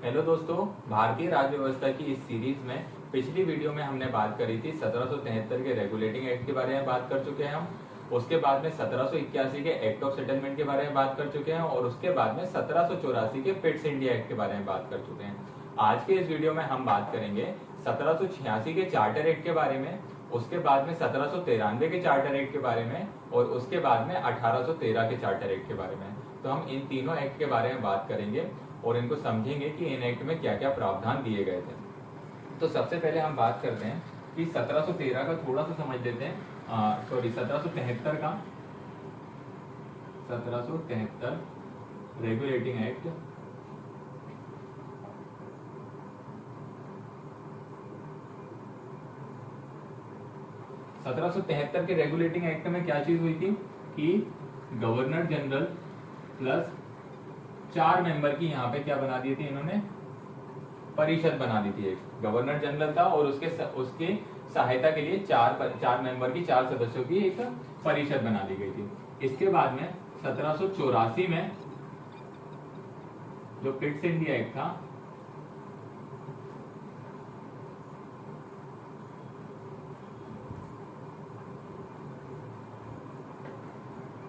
Hello दोस्तों, भारतीय राज्य व्यवस्था की इस सीरीज में पिछली वीडियो में हमने बात करी थी 1773 के रेगुलेटिंग एक्ट के बारे में बात कर चुके हैं हम। उसके बाद में 1781 के एक्ट ऑफ सेटलमेंट के बारे में बात कर चुके हैं और उसके बाद में 1784 के पिट्स इंडिया एक्ट के बारे में बात कर चुके हैं। आज के इस वीडियो में हम बात करेंगे 1786 के चार्टर एक्ट के बारे में, उसके बाद में 1793 के चार्टर एक्ट के बारे में और उसके बाद में 1813 के चार्टर एक्ट के बारे में। तो हम इन तीनों एक्ट के बारे में बात करेंगे और इनको समझेंगे कि इन एक्ट में क्या क्या प्रावधान दिए गए थे। तो सबसे पहले हम बात करते हैं कि 1713 का थोड़ा सा समझ लेते हैं, 1773 का 1773 रेगुलेटिंग एक्ट। (1773) के रेगुलेटिंग एक्ट में क्या चीज हुई थी कि गवर्नर जनरल प्लस 4 मेंबर की यहाँ पे क्या बना दी थी इन्होंने, परिषद बना दी थी। एक गवर्नर जनरल था और उसके सहायता के लिए चार मेंबर की 4 सदस्यों की एक परिषद बना दी गई थी। इसके बाद में 1784 में जो पिट्स इंडिया एक्ट था,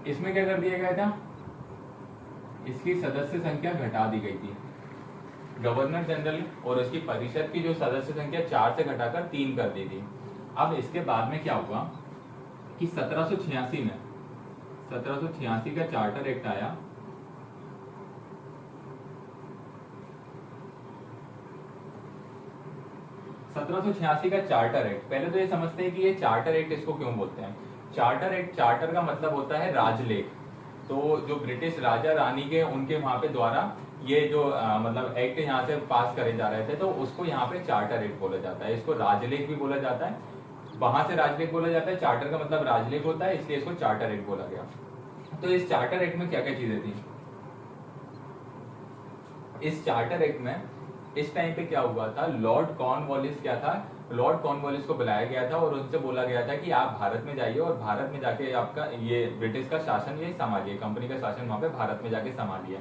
इसमें क्या कर दिया गया था, इसकी सदस्य संख्या घटा दी गई थी। गवर्नर जनरल और उसकी परिषद की जो सदस्य संख्या 4 से घटाकर 3 कर दी थी। अब इसके बाद में क्या हुआ कि 1786 में 1786 का चार्टर एक्ट आया। का चार्टर एक्ट, पहले तो ये समझते हैं कि ये चार्टर एक्ट इसको क्यों बोलते हैं। चार्टर एक्ट, चार्टर का मतलब होता है राजलेख। तो जो ब्रिटिश राजा रानी के उनके वहां पे द्वारा ये जो मतलब एक्ट यहाँ से पास करे जा रहे थे, तो उसको यहाँ पे चार्टर एक्ट बोला जाता है। इसको राजलेख भी बोला जाता है, वहां से राजलेख बोला जाता है। चार्टर का मतलब राजलेख होता है, इसलिए इसको चार्टर एक्ट बोला गया। तो इस चार्टर एक्ट में क्या क्या चीजें थी, इस चार्टर एक्ट में इस टाइम पे क्या हुआ था, लॉर्ड कॉर्नवालिस क्या था, लॉर्ड कॉर्नवालिस को बुलाया गया था और उनसे बोला गया था कि आप भारत में जाइए और भारत में जाके आपका ये ब्रिटिश का शासन ये संभालिए, कंपनी का शासन वहां पे भारत में जाके संभालिए।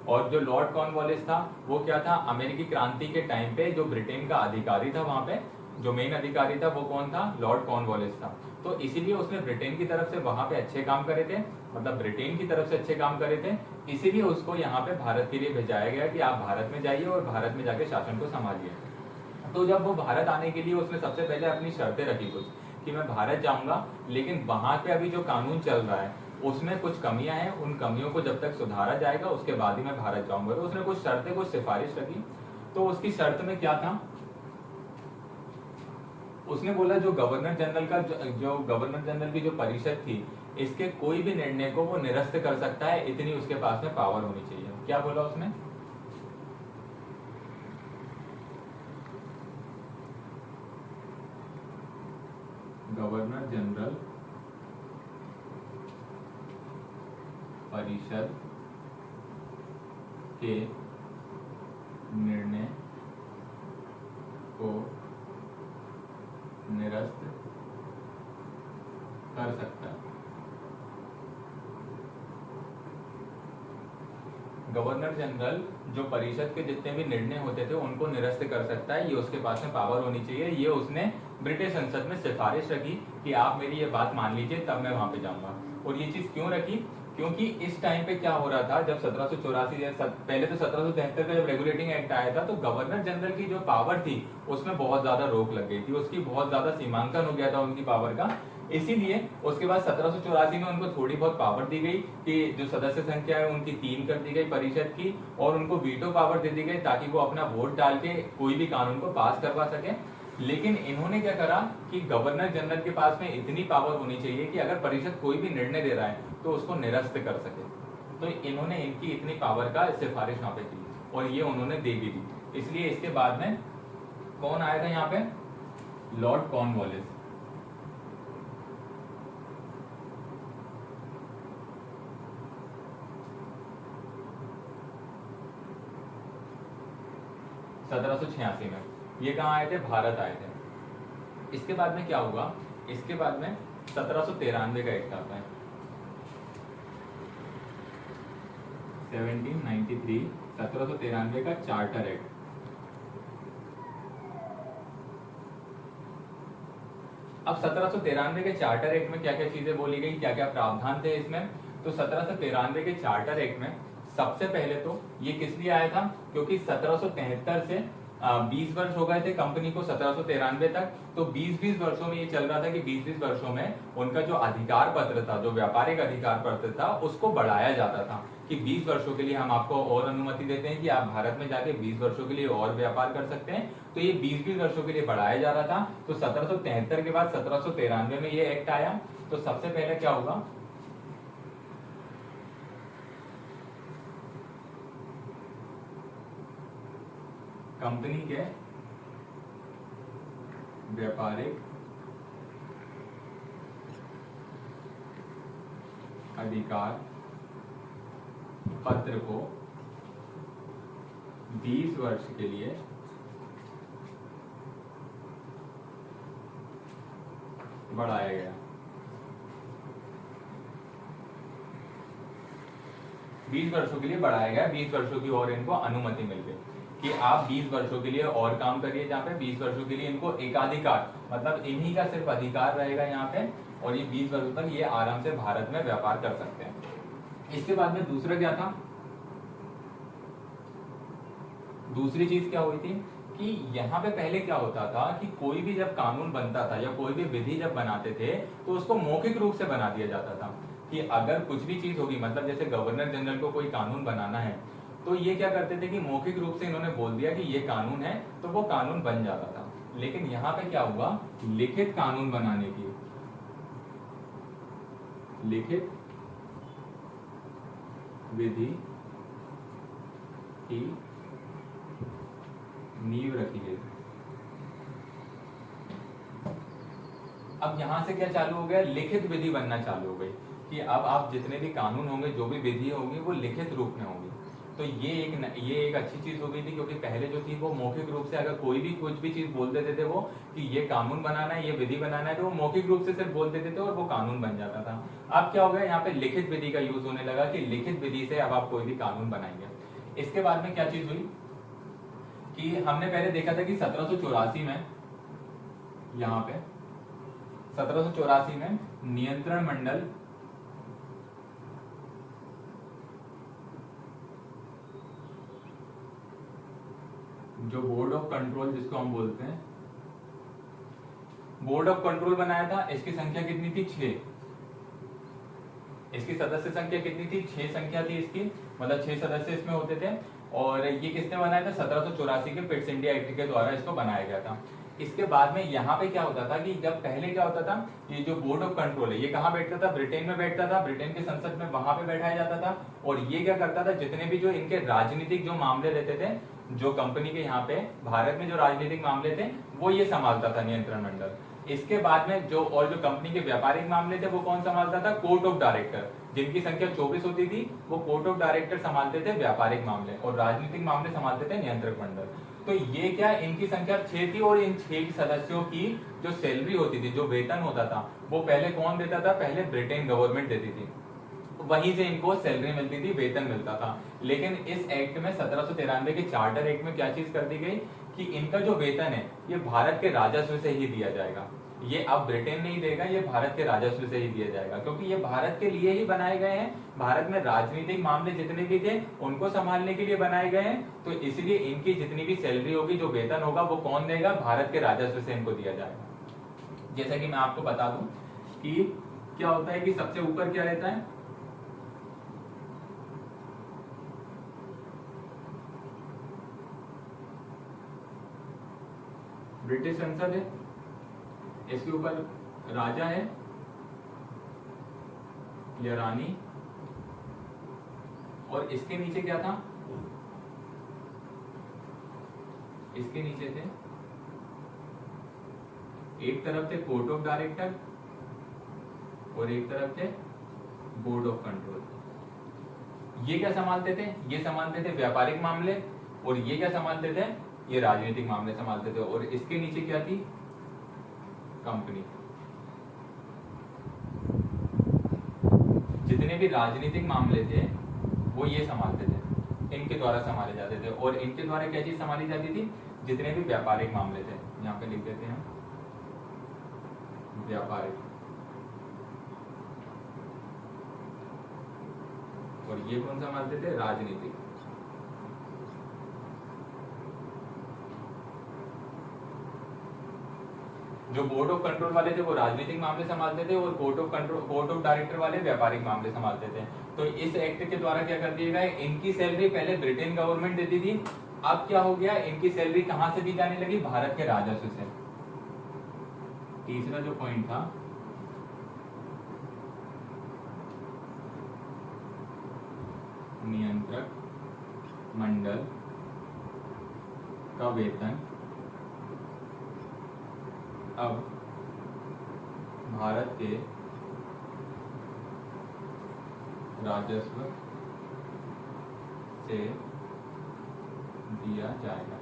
और जो लॉर्ड कॉर्नवालिस था वो क्या था, अमेरिकी क्रांति के टाइम पे जो ब्रिटेन का अधिकारी था वहां पे जो मेन अधिकारी था वो कौन था, लॉर्ड कॉर्नवालिस था। तो इसीलिए उसने ब्रिटेन की तरफ से वहां पे अच्छे काम करे थे, मतलब ब्रिटेन की तरफ से अच्छे काम करे थे, इसीलिए उसको यहाँ पे भारत के लिए भेजाया गया कि आप भारत में जाइए और भारत में जाके शासन को संभालिए। तो जब वो भारत आने के लिए उसने सबसे पहले अपनी शर्तें रखी कुछ, कि मैं भारत जाऊंगा लेकिन वहां पे अभी जो कानून चल रहा है उसमें कुछ कमियां हैं, उन कमियों को जब तक सुधारा जाएगा उसके बाद ही मैं भारत जाऊंगा। तो उसने कुछ शर्तें, कुछ सिफारिश रखी। तो उसकी शर्त में क्या था, उसने बोला जो गवर्नर जनरल का जो गवर्नर जनरल की जो परिषद थी, इसके कोई भी निर्णय को वो निरस्त कर सकता है, इतनी उसके पास में पावर होनी चाहिए। क्या बोला उसने, गवर्नर जनरल परिषद के निर्णय को निरस्त कर सकता है। गवर्नर जनरल जो परिषद के जितने भी निर्णय होते थे उनको निरस्त कर सकता है, ये उसके पास में पावर होनी चाहिए। ये उसने ब्रिटिश संसद में सिफारिश रखी कि आप मेरी ये बात मान लीजिए तब मैं वहां पे जाऊंगा। और ये चीज क्यों रखी, क्योंकि इस टाइम पे क्या हो रहा था, जब 1784 पहले तो 1773 का जब रेगुलेटिंग एक्ट आया था तो गवर्नर जनरल की जो पावर थी उसमें बहुत ज्यादा रोक लग गई थी, उसकी बहुत ज्यादा सीमांकन हो गया था उनकी पावर का। इसीलिए उसके बाद 1784 में उनको थोड़ी बहुत पावर दी गई कि जो सदस्य संख्या है उनकी 3 कर दी गई परिषद की, और उनको वीटो पावर दे दी गई ताकि वो अपना वोट डाल के कोई भी कानून को पास करवा सके। लेकिन इन्होंने क्या करा कि गवर्नर जनरल के पास में इतनी पावर होनी चाहिए कि अगर परिषद कोई भी निर्णय दे रहा है तो उसको निरस्त कर सके। तो इन्होंने इनकी इतनी पावर का सिफारिश वहां पे की और ये उन्होंने दे भी दी। इसलिए इसके बाद में कौन आया था यहाँ पे, लॉर्ड कॉर्नवालिस। (1786) में ये कहाँ आए थे, भारत आए थे। इसके बाद में क्या हुआ, इसके बाद में 1793 का एक्ट आता है। 1793 का चार्टर एक्ट। अब 1793 के चार्टर एक्ट में क्या क्या चीजें बोली गई, क्या क्या प्रावधान थे इसमें। तो 1793 के चार्टर एक्ट में सबसे पहले तो ये किस लिए आया था, क्योंकि 1773 से 20 वर्ष हो गए थे कंपनी को 1793 तक। तो 20-20 वर्षों में ये चल रहा था कि 20-20 वर्षों में उनका जो अधिकार पत्र था, जो व्यापारिक अधिकार पत्र था, उसको बढ़ाया जाता था कि 20 वर्षों के लिए हम आपको और अनुमति देते हैं कि आप भारत में जाके 20 वर्षों के लिए और व्यापार कर सकते हैं। तो ये 20-20 वर्षों के लिए बढ़ाया जा रहा था। तो 1773 के बाद 1793 में ये एक्ट आया। तो सबसे पहले क्या हुआ, कंपनी के व्यापारिक अधिकार पत्र को 20 वर्ष के लिए बढ़ाया गया। 20 वर्षों के लिए बढ़ाया गया, 20 वर्षों की और इनको अनुमति मिल गई कि आप 20 वर्षों के लिए और काम करिए। जहाँ पे 20 वर्षों के लिए इनको एकाधिकार, मतलब इन्हीं का सिर्फ अधिकार रहेगा यहाँ पे, और ये 20 वर्षों तक ये आराम से भारत में व्यापार कर सकते हैं। इसके बाद में दूसरा क्या था, दूसरी चीज क्या हुई थी कि यहाँ पे पहले क्या होता था कि कोई भी जब कानून बनता था या कोई भी विधि जब बनाते थे तो उसको मौखिक रूप से बना दिया जाता था कि अगर कुछ भी चीज होगी, मतलब जैसे गवर्नर जनरल को कोई कानून बनाना है तो ये क्या करते थे कि मौखिक रूप से इन्होंने बोल दिया कि ये कानून है, तो वो कानून बन जाता था। लेकिन यहाँ पे क्या हुआ, लिखित कानून बनाने की, लिखित विधि की नींव रखी गई। अब यहां से क्या चालू हो गया, लिखित विधि बनना चालू हो गई कि अब आप जितने भी कानून होंगे, जो भी विधि होगी, वो लिखित रूप में होगी। तो ये एक अच्छी चीज हो गई थी, क्योंकि पहले जो थी वो मौखिक रूप से, अगर कोई भी कुछ भी चीज बोल देते थे वो कि ये कानून बनाना है, ये विधि बनाना है, तो वो मौखिक रूप से सिर्फ बोल देते थे और वो कानून बन जाता था। अब क्या हो गया, यहाँ पे लिखित विधि का यूज होने लगा कि लिखित विधि से अब आप कोई भी कानून बनाएंगे। इसके बाद में क्या चीज हुई कि हमने पहले देखा था कि 1784 में, यहाँ पे 1784 में नियंत्रण मंडल जो बोर्ड ऑफ कंट्रोल जिसको हम बोलते हैं, बोर्ड ऑफ कंट्रोल बनाया था। इसकी संख्या कितनी थी, 6। इसकी सदस्य संख्या कितनी थी, 6 संख्या थी इसकी, मतलब 6 सदस्य इसमें होते थे। और ये किसने बनाया था, 1784 के पिट्स इंडिया एक्ट के द्वारा इसको बनाया गया था। इसके बाद में यहाँ पे क्या होता था कि जब पहले क्या होता था, ये जो बोर्ड ऑफ कंट्रोल है ये कहाँ बैठता था, ब्रिटेन में बैठता था, ब्रिटेन के संसद में वहां पे बैठाया जाता था। और ये क्या करता था, जितने भी जो इनके राजनीतिक जो मामले रहते थे, जो कंपनी के यहाँ पे भारत में जो राजनीतिक मामले थे वो ये संभालता था नियंत्रण मंडल। इसके बाद में जो कंपनी के व्यापारिक मामले थे वो कौन संभालता था, कोर्ट ऑफ डायरेक्टर, जिनकी संख्या 24 होती थी, वो कोर्ट ऑफ डायरेक्टर संभालते थे व्यापारिक मामले, और राजनीतिक मामले संभालते थे नियंत्रक मंडल। तो ये क्या, इनकी संख्या 6 थी, और इन 6 सदस्यों की जो सैलरी होती थी, जो वेतन होता था, वो पहले कौन देता था, पहले ब्रिटेन गवर्नमेंट देती थी, वहीं से इनको सैलरी मिलती थी, वेतन मिलता था। लेकिन इस एक्ट में 1793 के चार्टर एक्ट में क्या चीज कर दी गई कि इनका जो वेतन है ये भारत के राजस्व से ही दिया जाएगा। ये अब ब्रिटेन नहीं देगा, ये भारत के राजस्व से ही दिया जाएगा, क्योंकि ये भारत के लिए ही बनाए गए हैं। भारत में राजनीतिक मामले जितने भी थे उनको संभालने के लिए बनाए गए हैं। तो इसलिए इनकी जितनी भी सैलरी होगी, जो वेतन होगा, वो कौन देगा, भारत के राजस्व से इनको दिया जाएगा। जैसा कि मैं आपको बता दूं कि क्या होता है कि सबसे ऊपर क्या रहता है, ब्रिटिश संसद है, इसके ऊपर राजा है या रानी, और इसके नीचे क्या था, इसके नीचे थे, एक तरफ थे कोर्ट ऑफ डायरेक्टर और एक तरफ थे बोर्ड ऑफ कंट्रोल। ये क्या संभालते थे, ये संभालते थे व्यापारिक मामले, और ये क्या संभालते थे, ये राजनीतिक मामले संभालते थे। और इसके नीचे क्या थी, कंपनी। जितने भी राजनीतिक मामले थे वो ये संभालते थे, इनके द्वारा संभाले जाते थे। और इनके द्वारा क्या चीज संभाली जाती थी, जितने भी व्यापारिक मामले थे, यहाँ पे लिख देते हैं व्यापारिक, और ये कौन संभालते थे? राजनीतिक। जो बोर्ड ऑफ कंट्रोल वाले थे वो राजनीतिक मामले संभालते थे, और कोर्ट ऑफ डायरेक्टर वाले व्यापारिक मामले संभालते थे। तो इस एक्ट के द्वारा क्या कर दिया गया, इनकी सैलरी पहले ब्रिटेन गवर्नमेंट देती थी, अब क्या हो गया, इनकी सैलरी कहां से दी जाने लगी? भारत के राजस्व से। तीसरा जो पॉइंट था, नियंत्रक मंडल का वेतन अब भारत के राजस्व से दिया जाएगा।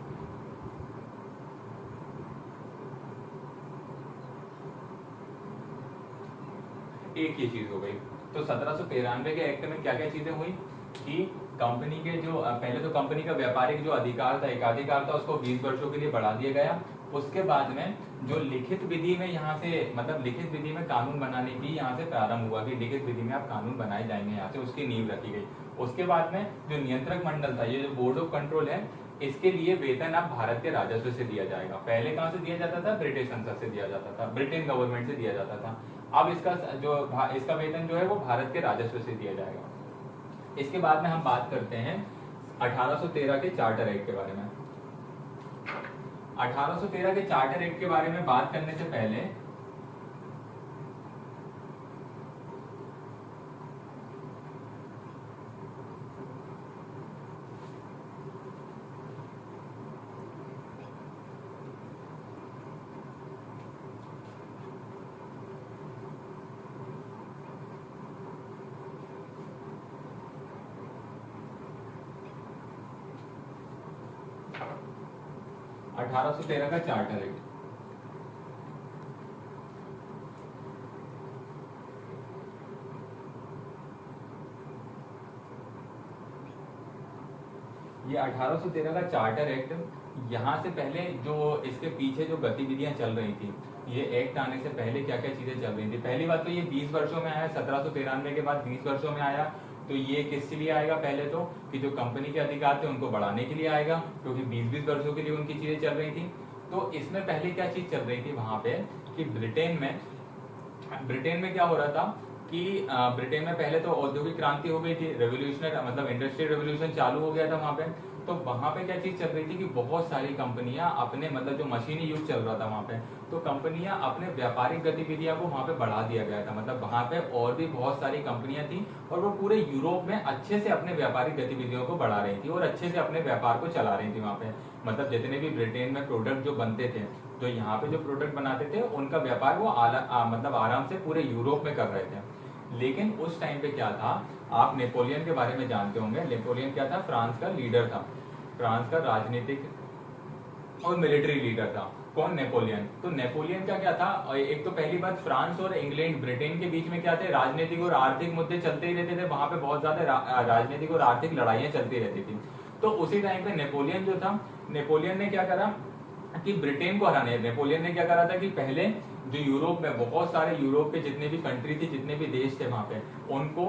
एक ही चीज हो गई। तो 1793 के एक्ट में क्या क्या चीजें हुई कि कंपनी के जो पहले तो कंपनी का व्यापारिक जो अधिकार था, एकाधिकार था, उसको 20 वर्षों के लिए बढ़ा दिया गया। उसके बाद में जो लिखित विधि में यहाँ से मतलब लिखित विधि में कानून बनाने की यहाँ से प्रारंभ हुआ कि लिखित विधि में आप कानून बनाए जाएंगे, यहाँ से उसकी नींव रखी गई। उसके बाद में जो नियंत्रक मंडल था, ये जो बोर्ड ऑफ कंट्रोल है, इसके लिए वेतन अब भारत के राजस्व से दिया जाएगा। पहले कहाँ से दिया जाता था? ब्रिटिश संसद से दिया जाता था, ब्रिटेन गवर्नमेंट से दिया जाता था। अब इसका वेतन जो है वो भारत के राजस्व से दिया जाएगा। इसके बाद में हम बात करते हैं 1813 के चार्टर एक्ट के बारे में। 1813 के चार्टर एक्ट के बारे में बात करने से पहले 1813 का चार्टर एक्ट, ये 1813 का चार्टर एक्ट, यहाँ से पहले जो इसके पीछे जो गतिविधियां चल रही थी, ये एक्ट आने से पहले क्या क्या चीजें चल रही थी। पहली बात तो ये 20 वर्षों में आया, 1793 के बाद 20 वर्षों में आया। तो ये किसके लिए आएगा? पहले तो कि जो कंपनी के अधिकार थे उनको बढ़ाने के लिए आएगा, क्योंकि 20-20 वर्षों के लिए उनकी चीजें चल रही थी। तो इसमें पहले क्या चीज चल रही थी वहां पे कि ब्रिटेन में क्या हो रहा था कि ब्रिटेन में पहले तो औद्योगिक क्रांति हो गई थी, रेवोल्यूशनरी मतलब इंडस्ट्रियल रेवोल्यूशन चालू हो गया था वहां पे। तो वहां पे क्या चीज चल रही थी कि बहुत सारी कंपनियां अपने मतलब जो मशीनी युग चल रहा था वहां पे, तो कंपनियां अपने व्यापारिक गतिविधियां को वहां पे बढ़ा दिया गया था। मतलब वहां पे और भी बहुत सारी कंपनियां थी और वो पूरे यूरोप में अच्छे से अपने व्यापारिक गतिविधियों को बढ़ा रही थी और अच्छे से अपने व्यापार को चला रही थी वहां पे। मतलब जितने भी ब्रिटेन में प्रोडक्ट जो बनते थे, जो यहाँ पे जो प्रोडक्ट बनाते थे, उनका व्यापार वो मतलब आराम से पूरे यूरोप में कर रहे थे। लेकिन उस टाइम पे क्या था, आप नेपोलियन के बारे में जानते होंगे। नेपोलियन क्या था? फ्रांस का लीडर था, फ्रांस का राजनीतिक और मिलिट्री लीडर था। कौन? नेपोलियन। तो नेपोलियन का क्या था, एक तो पहली बात फ्रांस और इंग्लैंड ब्रिटेन के बीच में क्या थे, राजनीतिक और आर्थिक मुद्दे चलते ही रहते थे। वहां पे बहुत ज्यादा राजनीतिक और आर्थिक लड़ाइयां चलती रहती थी। तो उसी टाइम पे नेपोलियन जो था, नेपोलियन ने क्या करा कि ब्रिटेन को हराने, नेपोलियन ने क्या करा था कि पहले जो यूरोप में बहुत सारे यूरोप के जितने भी कंट्री थी, जितने भी देश थे वहां पे, उनको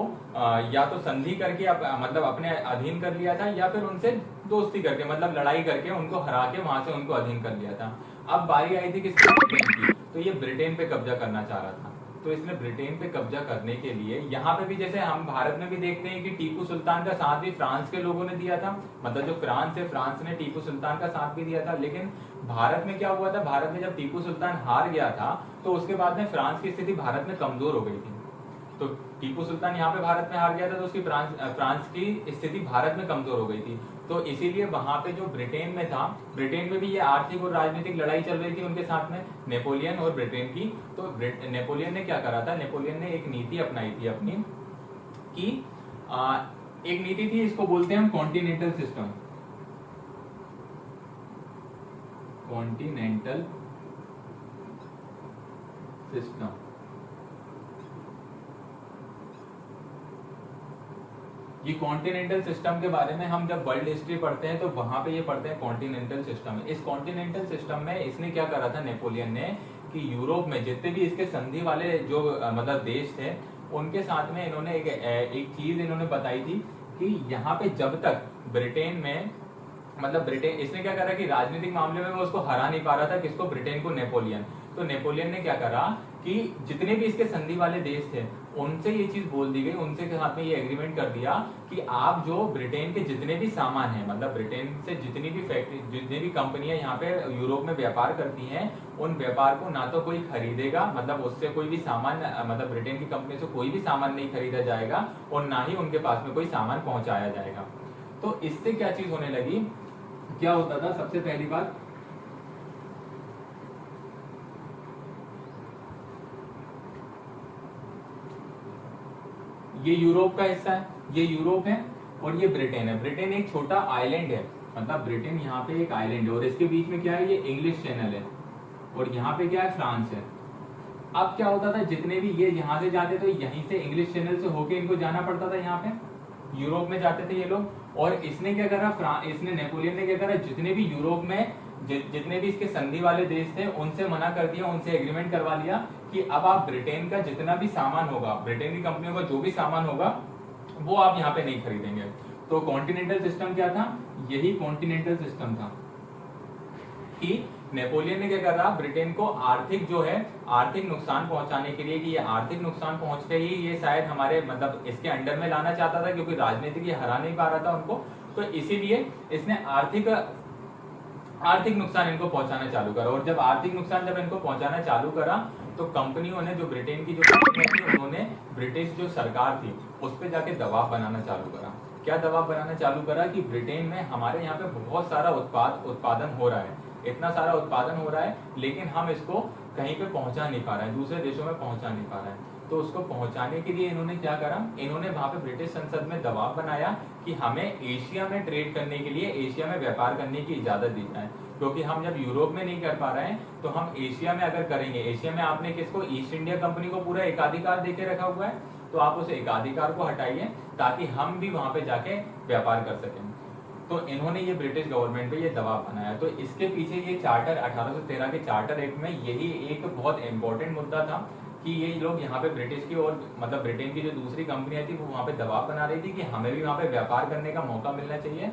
या तो संधि करके मतलब अपने अधीन कर लिया था, या फिर उनसे दोस्ती करके मतलब लड़ाई करके उनको हरा के वहां से उनको अधीन कर लिया था। अब बारी आई थी किसकी? ब्रिटेन की। तो ये ब्रिटेन पे कब्जा करना चाह रहा था। तो इसने ब्रिटेन पे कब्जा करने के लिए यहाँ पे भी, जैसे हम भारत में भी देखते हैं कि टीपू सुल्तान का साथ भी फ्रांस के लोगों ने दिया था, मतलब जो फ्रांस है, फ्रांस ने टीपू सुल्तान का साथ भी दिया था। लेकिन भारत में क्या हुआ था, भारत में जब टीपू सुल्तान हार गया था तो उसके बाद में फ्रांस की स्थिति भारत में कमजोर हो गई थी। तो टीपू सुल्तान यहाँ पे भारत में हार गया था तो उसकी फ्रांस की स्थिति भारत में कमजोर हो गई थी। तो इसीलिए वहां पे जो ब्रिटेन में था, ब्रिटेन में भी ये आर्थिक और राजनीतिक लड़ाई चल रही थी उनके साथ में, नेपोलियन और ब्रिटेन की। तो नेपोलियन ने क्या करा था, नेपोलियन ने एक नीति अपनाई थी अपनी कि एक नीति थी, इसको बोलते हैं हम कॉन्टिनेंटल सिस्टम। Continental system. ये कॉन्टिनेंटल सिस्टम के बारे में हम जब वर्ल्ड हिस्ट्री पढ़ते हैं तो वहां पे ये पढ़ते हैं कॉन्टिनेंटल सिस्टम। इस कॉन्टिनेंटल सिस्टम में इसने क्या करा था नेपोलियन ने कि यूरोप में जितने भी इसके संधि वाले जो मतलब देश थे उनके साथ में इन्होंने एक चीज इन्होंने बताई थी कि यहाँ पे जब तक ब्रिटेन में मतलब ब्रिटेन इसने क्या करा कि राजनीतिक मामले में वो उसको हरा नहीं पा रहा था, किसको, ब्रिटेन को, नेपोलियन। तो नेपोलियन ने क्या करा कि जितने भी इसके संधि वाले देश थे उनसे ये चीज बोल दी गई, उनसे के साथ में ये एग्रीमेंट कर दिया कि आप जो ब्रिटेन के जितने भी सामान हैं, मतलब ब्रिटेन से जितनी भी फैक्ट्री, जितनी भी कंपनियां यहाँ पे यूरोप में व्यापार करती हैं, उन व्यापार को ना तो कोई खरीदेगा, मतलब उससे कोई भी सामान, मतलब ब्रिटेन की कंपनी से कोई भी सामान नहीं खरीदा जाएगा और ना ही उनके पास में कोई सामान पहुंचाया जाएगा। तो इससे क्या चीज होने लगी, क्या होता था, सबसे पहली बात ये यूरोप का हिस्सा है, ये यूरोप है और ये ब्रिटेन है। ब्रिटेन एक छोटा आइलैंड है, मतलब ब्रिटेन यहाँ पे एक आइलैंड है और इसके बीच में क्या है, ये इंग्लिश चैनल है और यहाँ पे क्या है, फ्रांस है। अब क्या होता था, जितने भी ये यहाँ से जाते तो यहीं से इंग्लिश चैनल से होके इनको जाना पड़ता था, यहाँ पे यूरोप में जाते थे ये लोग। और इसने क्या करा, इसने नेपोलियन ने क्या करा, जितने भी यूरोप में जितने भी इसके संधि वाले देश थे उनसे मना कर दिया, उनसे एग्रीमेंट करवा लिया कि अब आप ब्रिटेन का जितना भी सामान होगा, ब्रिटेन की कंपनियों का जो भी सामान होगा वो आप यहाँ पे नहीं खरीदेंगे। तो कॉन्टिनेंटल सिस्टम क्या था, यही कॉन्टिनेंटल सिस्टम था कि नेपोलियन ने क्या करा, ब्रिटेन को आर्थिक जो है आर्थिक नुकसान पहुंचाने के लिए, कि ये आर्थिक नुकसान पहुंचते ही ये शायद हमारे मतलब इसके अंडर में लाना चाहता था, क्योंकि राजनीतिक ये हरा नहीं पा रहा था उनको, तो इसीलिए इसने आर्थिक नुकसान इनको पहुंचाना चालू करा। और जब आर्थिक नुकसान जब इनको पहुंचाना चालू करा तो कंपनियों ने, जो ब्रिटेन की जो कंपनियां थी, उन्होंने ब्रिटिश जो सरकार थी उस पर जाके दबाव बनाना चालू करा। क्या दबाव बनाना चालू करा कि ब्रिटेन में हमारे यहाँ पे बहुत सारा उत्पादन हो रहा है, इतना सारा उत्पादन हो रहा है, लेकिन हम इसको कहीं पे पहुंचा नहीं पा रहे हैं, दूसरे देशों में पहुंचा नहीं पा रहे हैं। तो उसको पहुंचाने के लिए इन्होंने क्या करा, इन्होंने वहां पे ब्रिटिश संसद में दबाव बनाया कि हमें एशिया में ट्रेड करने के लिए, एशिया में व्यापार करने की इजाजत दी जाए, क्योंकि हम जब यूरोप में नहीं कर पा रहे हैं तो हम एशिया में अगर करेंगे। एशिया में आपने किसको, ईस्ट इंडिया कंपनी को पूरा एकाधिकार देके रखा हुआ है, तो आप उस एकाधिकार को हटाइए ताकि हम भी वहां पे जाके व्यापार कर सकें। तो इन्होंने ये ब्रिटिश गवर्नमेंट पे ये दबाव बनाया। तो इसके पीछे ये चार्टर 1813 के चार्टर एक्ट में यही एक बहुत इंपॉर्टेंट मुद्दा था कि ये लोग यहाँ पे ब्रिटिश की और मतलब ब्रिटेन की जो दूसरी कंपनियां थी वो वहां पे दबाव बना रही थी कि हमें भी वहां पे व्यापार करने का मौका मिलना चाहिए।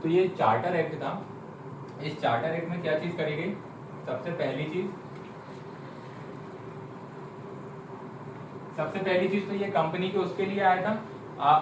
तो ये चार्टर एक्ट था। इस चार्टर एक्ट में क्या चीज करी गई, सबसे पहली चीज तो ये कंपनी के उसके लिए आया था।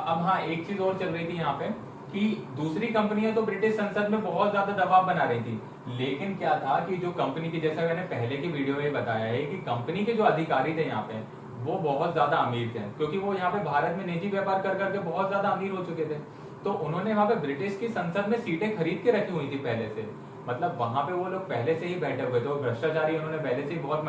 अब हाँ, एक चीज और चल रही थी यहाँ पे कि दूसरी कंपनियां तो ब्रिटिश संसद में बहुत ज्यादा दबाव बना रही थी, लेकिन क्या था कि जो कंपनी की, जैसा मैंने पहले की वीडियो में बताया है कि कंपनी के जो अधिकारी थे यहाँ पे वो बहुत ज्यादा अमीर थे, क्योंकि वो यहाँ पे भारत में निजी व्यापार कर करके बहुत ज्यादा अमीर हो चुके थे। तो उन्होंने वहां पे ब्रिटिश की संसद में सीटें खरीद के रखी हुई थी पहले से, मतलब वहां पे वो लोग पहले से ही बैठे हुए थे, भ्रष्टाचारी उन्होंने पहले से ही बहुत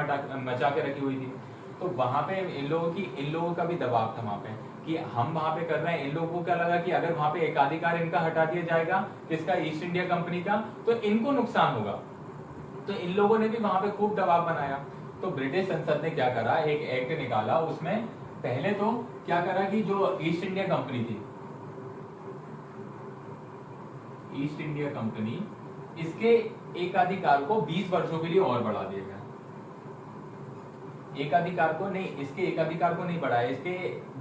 मचा के रखी हुई थी। तो वहां पे इन लोगों का भी दबाव था वहां पे कि हम वहां पे कर रहे हैं। इन लोगों को क्या लगा कि अगर वहां पे एकाधिकार इनका हटा दिया जाएगा, किसका, ईस्ट इंडिया कंपनी का, तो इनको नुकसान होगा। तो इन लोगों ने भी वहां पे खूब दबाव बनाया। तो ब्रिटिश संसद ने क्या करा, एक एक्ट निकाला, उसमें पहले तो क्या करा कि जो ईस्ट इंडिया कंपनी थी, ईस्ट इंडिया कंपनी, इसके एकाधिकार को 20 वर्षों के लिए और बढ़ा दिया गया। एकाधिकार को नहीं, इसके एकाधिकार को नहीं बढ़ाया, इसके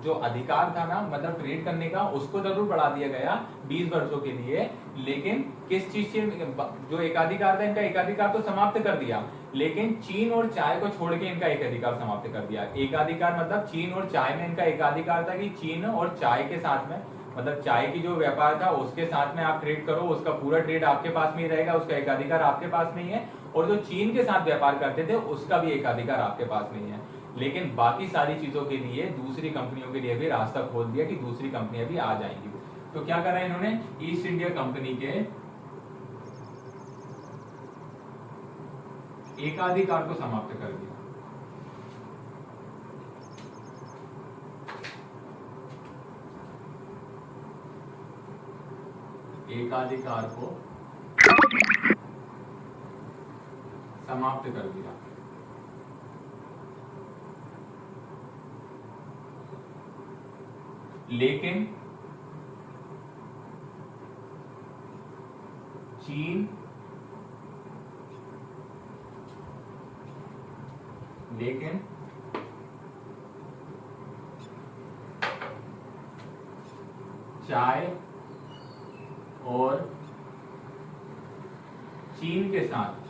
जो अधिकार था ना, मतलब ट्रेड करने का, उसको जरूर बढ़ा दिया गया 20 वर्षों के लिए। लेकिन किस चीज से, जो एकाधिकार था, इनका एकाधिकार तो समाप्त कर दिया, लेकिन चीन और चाय को छोड़ के इनका एकाधिकार समाप्त कर दिया। एकाधिकार मतलब चीन और चाय में इनका एकाधिकार था कि चीन और चाय के साथ में, मतलब चाय की जो व्यापार था उसके साथ में आप ट्रेड करो, उसका पूरा ट्रेड आपके पास में ही रहेगा, उसका एकाधिकार आपके पास नहीं है। और जो चीन के साथ व्यापार करते थे उसका भी एकाधिकार आपके पास नहीं है। लेकिन बाकी सारी चीजों के लिए दूसरी कंपनियों के लिए भी रास्ता खोल दिया कि दूसरी कंपनियां भी आ जाएंगी। तो क्या करा इन्होंने, ईस्ट इंडिया कंपनी के एकाधिकार को समाप्त कर दिया। एकाधिकार को समाप्त कर दिया। लेकिन चीन लेकिन चाय और चीन के साथ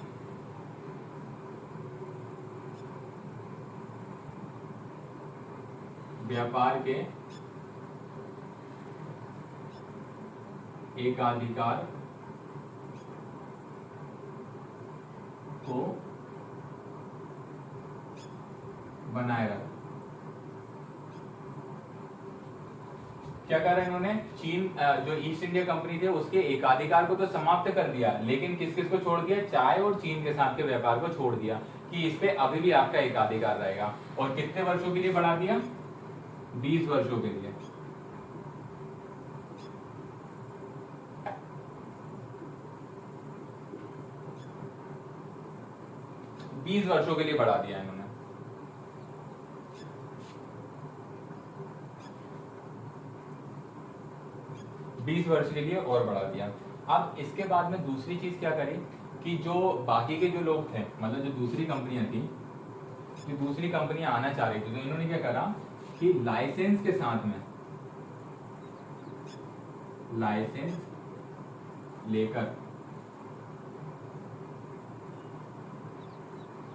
व्यापार के एकाधिकार को बनाए रखा। क्या करा इन्होंने? चीन जो ईस्ट इंडिया कंपनी थे उसके एकाधिकार को तो समाप्त कर दिया, लेकिन किस किस को छोड़ दिया? चाय और चीन के साथ के व्यापार को छोड़ दिया कि इस पे अभी भी आपका एकाधिकार रहेगा। और कितने वर्षों के लिए बढ़ा दिया? 20 वर्षों के लिए। 20 वर्षों के लिए बढ़ा दिया इन्होंने। बीस वर्ष के लिए और बढ़ा दिया। अब इसके बाद में दूसरी चीज क्या करी कि जो बाकी के जो लोग थे, मतलब जो दूसरी कंपनियां थी, जो दूसरी कंपनियां आना चाह रही थी, तो इन्होंने क्या करा कि लाइसेंस के साथ में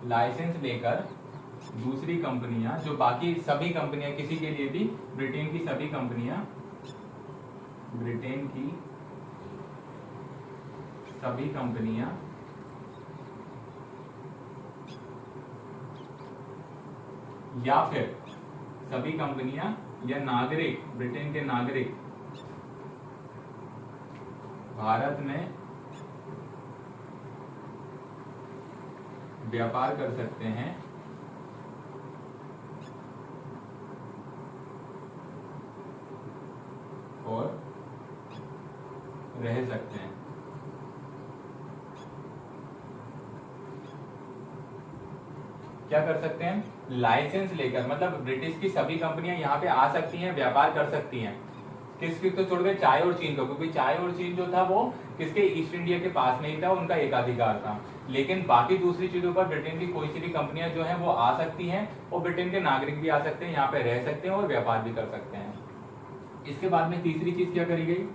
लाइसेंस लेकर दूसरी कंपनियां, जो बाकी सभी कंपनियां, किसी के लिए भी ब्रिटेन की सभी कंपनियां, ब्रिटेन की सभी कंपनियां या फिर सभी कंपनियां या नागरिक, ब्रिटेन के नागरिक भारत में व्यापार कर सकते हैं और रह सकते हैं। क्या कर सकते हैं? लाइसेंस लेकर, मतलब ब्रिटिश की सभी कंपनियां यहाँ पे आ सकती हैं, व्यापार कर सकती हैं। किसकी तो छोड़ गए? चाय और चीन को, क्योंकि चाय और चीन जो था वो किसके? ईस्ट इंडिया के पास में ही था, उनका एकाधिकार था। लेकिन बाकी दूसरी चीजों पर ब्रिटेन की कोई सी भी कंपनियां जो है वो आ सकती हैं, और ब्रिटेन के नागरिक भी आ सकते हैं, यहाँ पे रह सकते हैं और व्यापार भी कर सकते हैं। इसके बाद में तीसरी चीज क्या करी गई?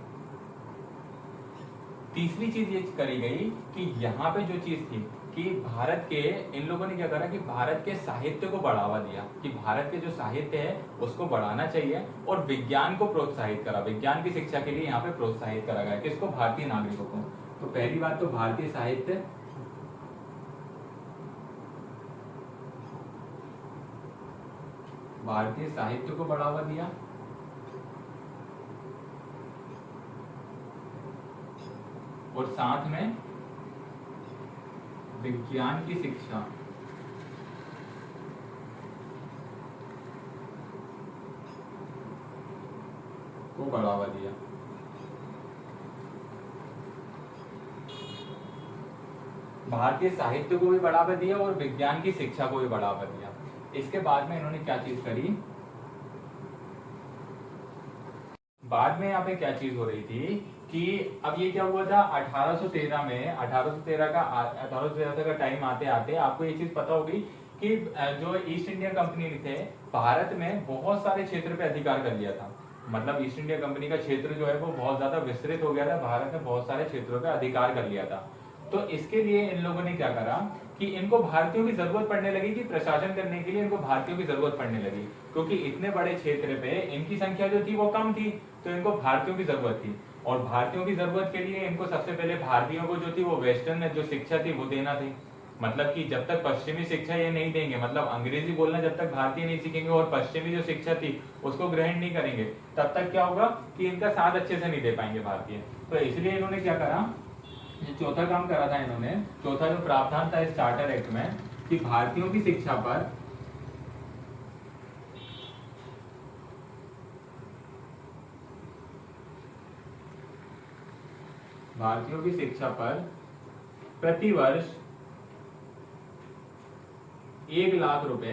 तीसरी चीज ये करी गई कि यहाँ पे जो चीज थी कि भारत के, इन लोगों ने क्या करा कि भारत के साहित्य को बढ़ावा दिया, कि भारत के जो साहित्य है उसको बढ़ाना चाहिए, और विज्ञान को प्रोत्साहित करा। विज्ञान की शिक्षा के लिए यहाँ पे प्रोत्साहित करा गया। किसको? भारतीय नागरिकों को। तो पहली बात तो भारतीय साहित्य, भारतीय साहित्य को बढ़ावा दिया, और साथ में विज्ञान की शिक्षा को बढ़ावा दिया। भारतीय साहित्य को भी बढ़ावा दिया और विज्ञान की शिक्षा को भी बढ़ावा दिया। इसके बाद में इन्होंने क्या चीज करी? बाद में यहाँ पे क्या चीज हो रही थी कि अब ये क्या हुआ था 1813 में, 1813 का टाइम आते आते आपको ये चीज पता होगी कि जो ईस्ट इंडिया कंपनी थे, भारत में बहुत सारे क्षेत्र पे अधिकार कर लिया था। मतलब ईस्ट इंडिया कंपनी का क्षेत्र जो है वो बहुत ज्यादा विस्तृत हो गया था, भारत में बहुत सारे क्षेत्रों पे अधिकार कर लिया था। तो इसके लिए इन लोगों ने क्या करा कि इनको भारतीयों की जरूरत पड़ने लगी, कि प्रशासन करने के लिए इनको भारतीयों की जरूरत पड़ने लगी, क्योंकि इतने बड़े क्षेत्र पे इनकी संख्या जो थी वो कम थी, तो इनको भारतीयों की जरूरत थी। और भारतीयों की जरूरत के लिए इनको सबसे पहले भारतीयों को जो थी वो वेस्टर्न जो शिक्षा थी वो देना थी। मतलब कि जब तक पश्चिमी शिक्षा ये नहीं देंगे, मतलब अंग्रेजी बोलना जब तक भारतीय नहीं सीखेंगे और पश्चिमी जो शिक्षा थी उसको ग्रहण नहीं करेंगे, तब तक क्या होगा कि इनका साथ अच्छे से नहीं दे पाएंगे भारतीय। तो इसलिए इन्होंने क्या करा, चौथा काम करा था इन्होंने, चौथा जो प्रावधान था इस चार्टर एक्ट में, कि भारतीयों की शिक्षा पर प्रतिवर्ष 1 लाख रुपए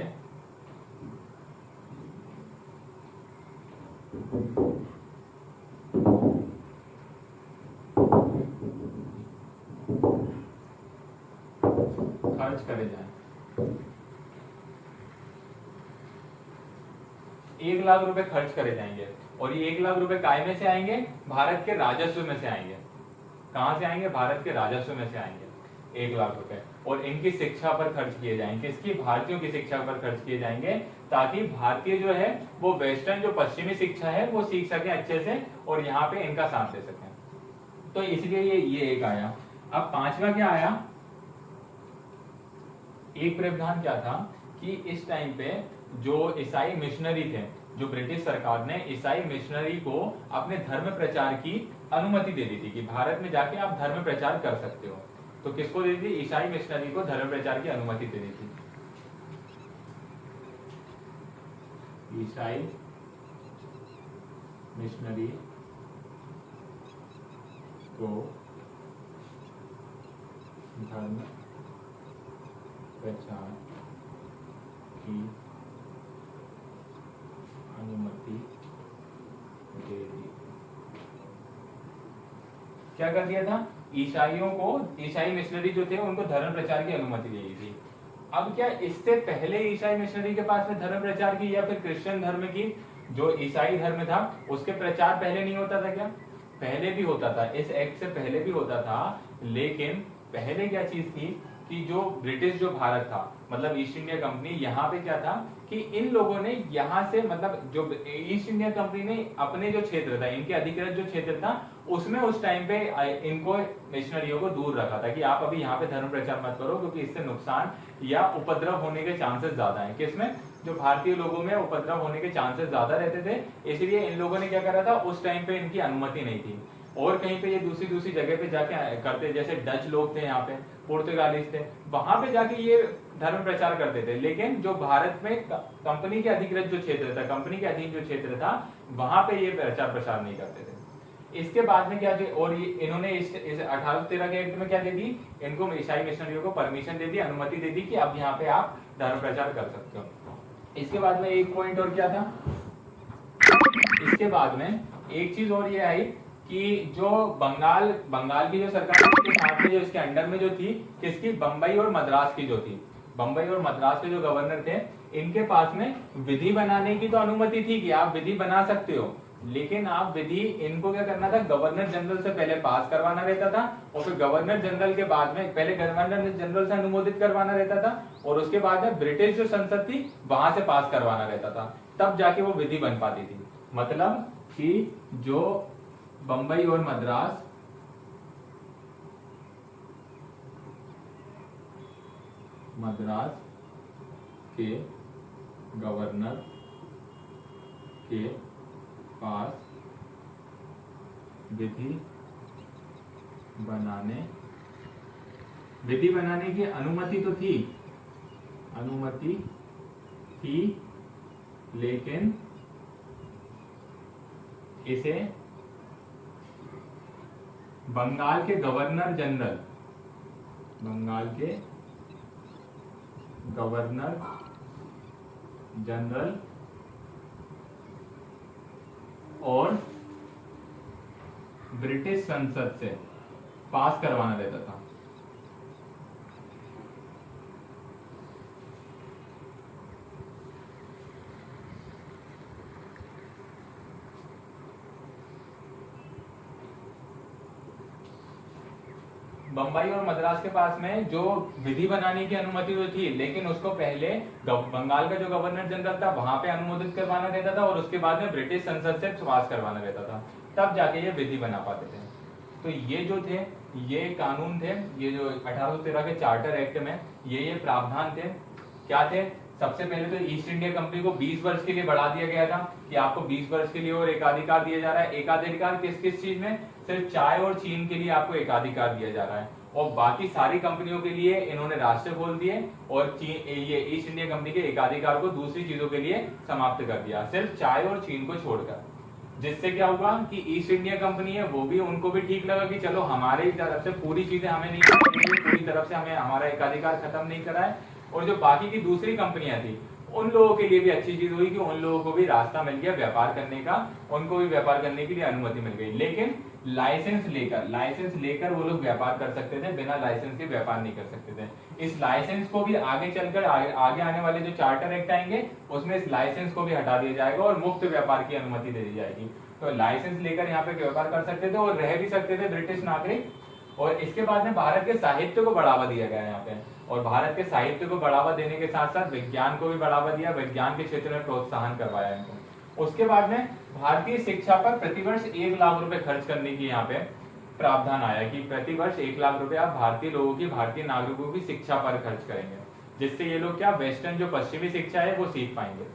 खर्च करे जाए। 1 लाख रुपए खर्च करे जाएंगे, और ये 1 लाख रुपए काय में से आएंगे? भारत के राजस्व में से आएंगे। कहां से आएंगे? भारत के राजस्व में से आएंगे 1 लाख रुपए, और इनकी शिक्षा पर खर्च किए जाएंगे। किसकी? भारतीयों की शिक्षा पर खर्च किए जाएंगे, ताकि भारतीय जो है वो वेस्टर्न जो पश्चिमी शिक्षा है वो सीख सके अच्छे से, और यहाँ पे इनका साथ दे सके। तो इसलिए ये एक आया। अब पांचवा क्या आया? एक प्रावधान क्या था कि इस टाइम पे जो ईसाई मिशनरी थे, जो ब्रिटिश सरकार ने ईसाई मिशनरी को अपने धर्म प्रचार की अनुमति दे दी थी कि भारत में जाके आप धर्म प्रचार कर सकते हो। तो किसको दे दी? ईसाई मिशनरी को धर्म प्रचार की अनुमति दे दी थी। ईसाई मिशनरी को धर्म प्रचार की अनुमति दे दी। क्या कर दिया था? ईसाइयों को, ईसाई मिशनरी जो थे उनको धर्म प्रचार की अनुमति दी थी। अब क्या इससे पहले ईसाई मिशनरी के पास में धर्म प्रचार की, या फिर क्रिश्चियन धर्म की जो ईसाई धर्म था उसके प्रचार पहले नहीं होता था क्या? पहले भी होता था, इस एक्ट से पहले भी होता था। लेकिन पहले क्या चीज थी कि जो ब्रिटिश जो भारत था, मतलब ईस्ट इंडिया कंपनी, यहाँ पे क्या था कि इन लोगों ने यहाँ से, मतलब जो ईस्ट इंडिया कंपनी ने अपने जो क्षेत्र था, इनके अधिकृत जो क्षेत्र था, उसमें उस टाइम पे इनको मिशनरियों को दूर रखा था कि आप अभी यहाँ पे धर्म प्रचार मत करो, क्योंकि इससे नुकसान या उपद्रव होने के चांसेस ज्यादा है। किसमें? जो भारतीय लोगों में उपद्रव होने के चांसेस ज्यादा रहते थे, इसलिए इन लोगों ने क्या करा था, उस टाइम पे इनकी अनुमति नहीं थी। और कहीं पे ये दूसरी जगह पे जाके करते, जैसे डच लोग थे यहाँ पे, पुर्तगालीज थे, वहां पे जाके ये धर्म प्रचार करते थे। लेकिन जो भारत में कंपनी के अधिकृत जो क्षेत्र था, कंपनी के अधीन जो क्षेत्र था, वहां पे ये प्रचार प्रसार नहीं करते थे। इसके बाद में क्या, और ये इन्होंने इस 1813 के एक्ट में क्या दे दी? इनको ईसाई मिशनरियों को परमिशन दे दी, अनुमति दे दी कि अब यहाँ पे आप धर्म प्रचार कर सकते हो। इसके बाद में एक पॉइंट और क्या था? इसके बाद में एक चीज और ये आई कि जो बंगाल की जो सरकार के साथ में जो इसके अंडर में जो थी, किसकी? बंबई और मद्रास की जो थी, बंबई और मद्रास के जो गवर्नर थे, इनके पास में विधि बनाने की तो अनुमति थी कि आप विधि बना सकते हो, लेकिन आप विधि, इनको क्या करना था? गवर्नर जनरल से पहले पास करवाना रहता था, और फिर गवर्नर जनरल के बाद में, पहले गवर्नर जनरल से अनुमोदित करवाना रहता था, और उसके बाद में ब्रिटिश जो संसद थी वहां से पास करवाना रहता था, तब जाके वो विधि बन पाती थी। मतलब कि जो बंबई और मद्रास के गवर्नर के पास विधि बनाने की अनुमति तो थी, लेकिन इसे बंगाल के गवर्नर जनरल और ब्रिटिश संसद से पास करवाना रहता था। बंबई और मद्रास के पास में जो विधि बनाने की अनुमति तो थी, लेकिन उसको पहले बंगाल का जो गवर्नर जनरल था वहां पे अनुमोदित करवाना रहता था, और उसके बाद में ब्रिटिश संसद से पास करवाना रहता था, तब जाके ये विधि बना पाते थे। तो ये जो थे, ये कानून थे, ये जो 1813 के चार्टर एक्ट में ये प्रावधान थे। क्या थे? सबसे पहले तो ईस्ट इंडिया कंपनी को 20 वर्ष के लिए बढ़ा दिया गया था कि आपको 20 वर्ष के लिए और एकाधिकार दिया जा रहा है। एकाधिकार किस किस चीज में? सिर्फ चाय और चीन के लिए आपको एकाधिकार दिया जा रहा है, और बाकी सारी कंपनियों के लिए इन्होंने राष्ट्र खोल दिए, और ये ईस्ट इंडिया कंपनी के एकाधिकार को दूसरी चीजों के लिए समाप्त कर दिया, सिर्फ चाय और चीन को छोड़कर। जिससे क्या हुआ कि ईस्ट इंडिया कंपनी है वो भी, उनको भी ठीक लगा कि चलो हमारी तरफ से पूरी चीजें हमें नहीं करनी, पूरी तरफ से हमें हमारा एकाधिकार खत्म नहीं करा है, और जो बाकी की दूसरी कंपनियां थी उन लोगों के लिए भी अच्छी चीज हुई कि उन लोगों को भी रास्ता मिल गया व्यापार करने का, उनको भी व्यापार करने के लिए अनुमति मिल गई। लेकिन लाइसेंस लेकर वो लोग व्यापार कर सकते थे, बिना लाइसेंस के व्यापार नहीं कर सकते थे। इस लाइसेंस को भी आगे चलकर आगे आने वाले जो चार्टर एक्ट आएंगे उसमें इस लाइसेंस को भी हटा दिया जाएगा और मुक्त व्यापार की अनुमति दे दी जाएगी। तो लाइसेंस लेकर यहाँ पे व्यापार कर सकते थे और रह भी सकते थे ब्रिटिश नागरिक। और इसके बाद में भारत के साहित्य को बढ़ावा दिया गया यहाँ पे, और भारत के साहित्य को बढ़ावा देने के साथ साथ विज्ञान को भी बढ़ावा दिया, विज्ञान के क्षेत्र में प्रोत्साहन करवाया इनको। उसके बाद में भारतीय शिक्षा पर प्रतिवर्ष 1 लाख रुपए खर्च करने की यहाँ पे प्रावधान आया कि प्रतिवर्ष 1 लाख रुपए आप भारतीय लोगों की, भारतीय नागरिकों की शिक्षा पर खर्च करेंगे, जिससे ये लोग क्या वेस्टर्न जो पश्चिमी शिक्षा है वो सीख पाएंगे।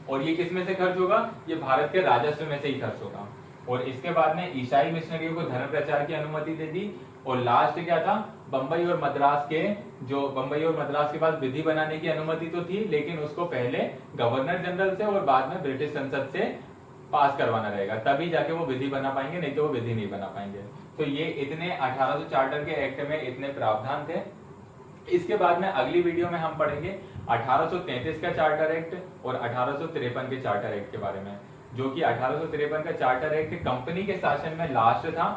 और ये किस में से खर्च होगा? ये भारत के राजस्व में से ही खर्च होगा। और इसके बाद में ईसाई मिशनरियों को धर्म प्रचार की अनुमति दे दी। और लास्ट क्या था? बंबई और मद्रास के पास विधि बनाने की अनुमति तो थी, लेकिन उसको पहले गवर्नर जनरल से और बाद में ब्रिटिश संसद से पास करवाना रहेगा, तभी जाके वो विधि बना पाएंगे, नहीं तो वो विधि नहीं बना पाएंगे। तो ये इतने 1800 चार्टर के एक्ट में इतने प्रावधान थे। इसके बाद में अगली वीडियो में हम पढ़ेंगे 1833 का चार्टर एक्ट और 1853 के चार्टर एक्ट के बारे में, जो कि 1853 का चार्टर एक्ट कंपनी के शासन में लास्ट था,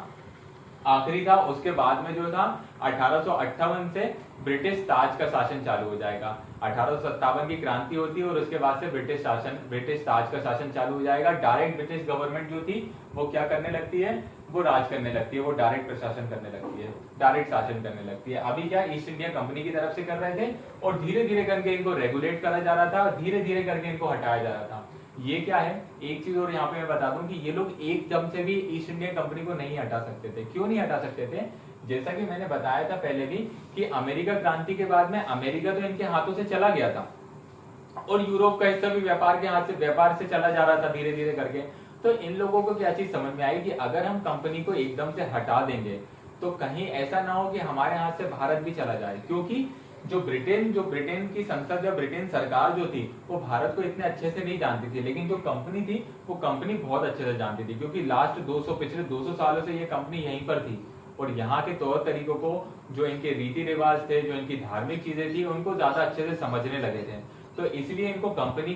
आखिरी था। उसके बाद में जो था 1858 से ब्रिटिश ताज का शासन चालू हो जाएगा। 1857 की क्रांति होती है और उसके बाद से ब्रिटिश ताज का शासन चालू हो जाएगा। डायरेक्ट ब्रिटिश गवर्नमेंट जो थी वो क्या करने लगती है? वो राज करने लगती है, वो डायरेक्ट प्रशासन करने लगती है, डायरेक्ट शासन करने लगती है। अभी क्या ईस्ट इंडिया कंपनी की तरफ से कर रहे थे और धीरे धीरे करके इनको रेगुलेट करा जा रहा था और धीरे धीरे करके इनको हटाया जा रहा था। ये क्या है? एक चीज और यहाँ पे मैं बता दूं कि ये लोग एकदम से भी ईस्ट इंडिया कंपनी को नहीं हटा सकते थे। क्यों नहीं हटा सकते थे? जैसा कि मैंने बताया था पहले भी कि अमेरिका क्रांति के बाद में अमेरिका तो इनके हाथों से चला गया था और यूरोप का हिस्सा भी व्यापार से चला जा रहा था धीरे धीरे करके। तो इन लोगों को क्या चीज समझ में आई कि अगर हम कंपनी को एकदम से हटा देंगे तो कहीं ऐसा ना हो कि हमारे हाथ से भारत भी चला जाए, क्योंकि जो ब्रिटेन की संसद या ब्रिटेन सरकार जो थी वो भारत को इतने अच्छे से नहीं जानती थी, लेकिन जो कंपनी थी वो कंपनी बहुत अच्छे से जानती थी, क्योंकि पिछले 200 सालों से ये कंपनी यहीं पर थी और यहाँ के तौर तरीकों को, जो इनके रीति रिवाज थे, जो इनकी धार्मिक चीजें थी, उनको ज्यादा अच्छे से समझने लगे थे। तो इसलिए इनको कंपनी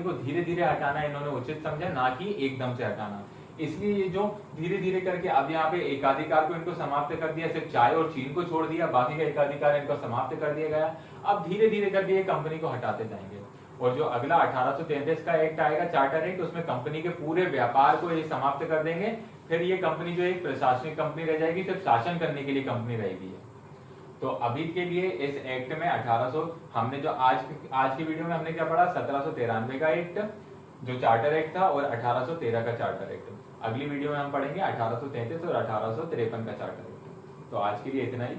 को धीरे धीरे हटाना इन्होंने उचित समझा, ना कि एकदम से हटाना। इसलिए ये जो धीरे धीरे करके अब यहाँ पे एकाधिकार को इनको समाप्त कर दिया, सिर्फ चाय और चीन को छोड़ दिया, बाकी का एकाधिकार इनको समाप्त कर दिया गया। अब धीरे धीरे करके ये कंपनी को हटाते जाएंगे। और जो अगला 1833 का एक्ट आएगा, चार्टर एक्ट, उसमें कंपनी के पूरे व्यापार को ये समाप्त कर देंगे। फिर ये कंपनी जो एक प्रशासनिक कंपनी रह जाएगी, सिर्फ शासन करने के लिए कंपनी रहेगी। तो अभी के लिए इस एक्ट में 1800 हमने जो आज की वीडियो में हमने क्या पढ़ा? 1793 का एक्ट जो चार्टर एक्ट था और 1813 का चार्टर एक्ट। अगली वीडियो में हम पढ़ेंगे 1833 और 1853 का चार्टर एक्ट। तो आज के लिए इतना ही।